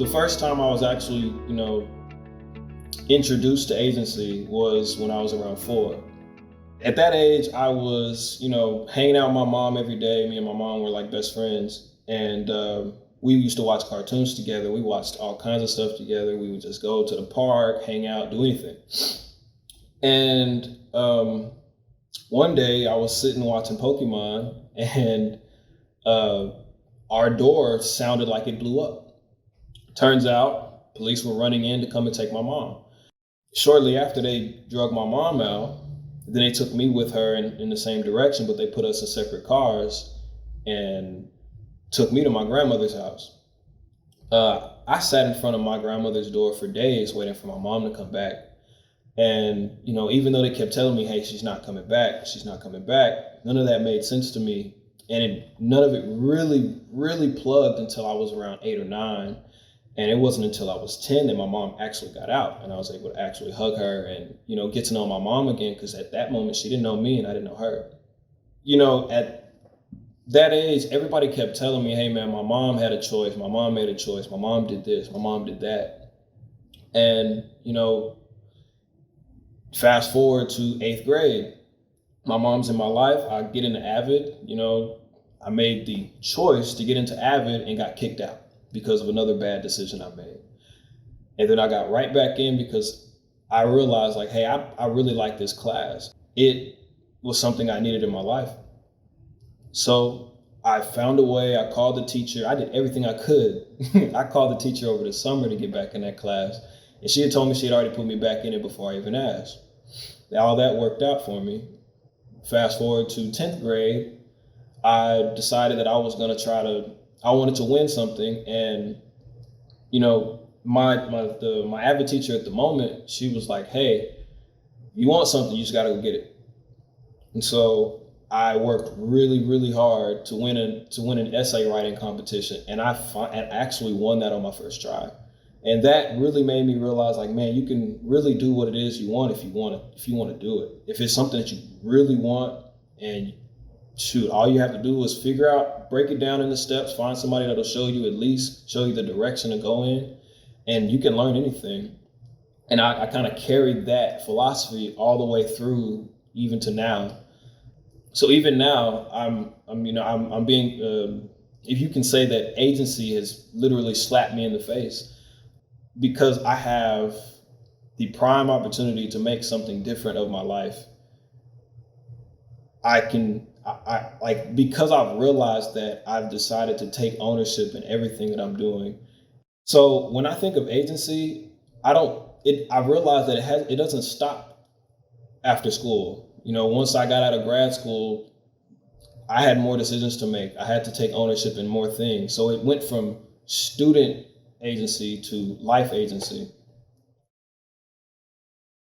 The first time I was actually, introduced to agency was when I was around 4. At that age, I was, hanging out with my mom every day. Me and my mom were like best friends. And we used to watch cartoons together. We watched all kinds of stuff together. We would just go to the park, hang out, do anything. And one day I was sitting watching Pokemon, and our door sounded like it blew up. Turns out police were running in to come and take my mom. Shortly after, they drug my mom out. Then they took me with her in the same direction, but they put us in separate cars and took me to my grandmother's house. I sat in front of my grandmother's door for days waiting for my mom to come back. And, even though they kept telling me, hey, she's not coming back, none of that made sense to me. And none of it really plugged until I was around 8 or 9. And it wasn't until I was 10 that my mom actually got out, and I was able to actually hug her and, get to know my mom again, because at that moment she didn't know me and I didn't know her. At that age, everybody kept telling me, hey man, my mom had a choice, my mom made a choice, my mom did this, my mom did that. And, fast forward to 8th grade, my mom's in my life, I get into AVID, I made the choice to get into AVID and got kicked out because of another bad decision I made. And then I got right back in because I realized like, hey, I really like this class. It was something I needed in my life. So I found a way, I called the teacher, I did everything I could. I called the teacher over the summer to get back in that class. And she had told me she had already put me back in it before I even asked. All that worked out for me. Fast forward to 10th grade, I decided that I wanted to win something. And, my AVID teacher at the moment, she was like, hey, you want something, you just gotta go get it. And so I worked really hard to win an essay writing competition. And I actually won that on my first try. And that really made me realize like, man, you can really do what it is you want if you want to do it. If it's something that you really want, and shoot, all you have to do is break it down into steps, find somebody that'll show you the direction to go in, and you can learn anything. And I kind of carried that philosophy all the way through even to now. So even now, I'm being, if you can say that agency has literally slapped me in the face, because I have the prime opportunity to make something different of my life. Because I've realized that, I've decided to take ownership in everything that I'm doing. So when I think of agency, I realized that it doesn't stop after school. Once I got out of grad school, I had more decisions to make. I had to take ownership in more things. So it went from student agency to life agency.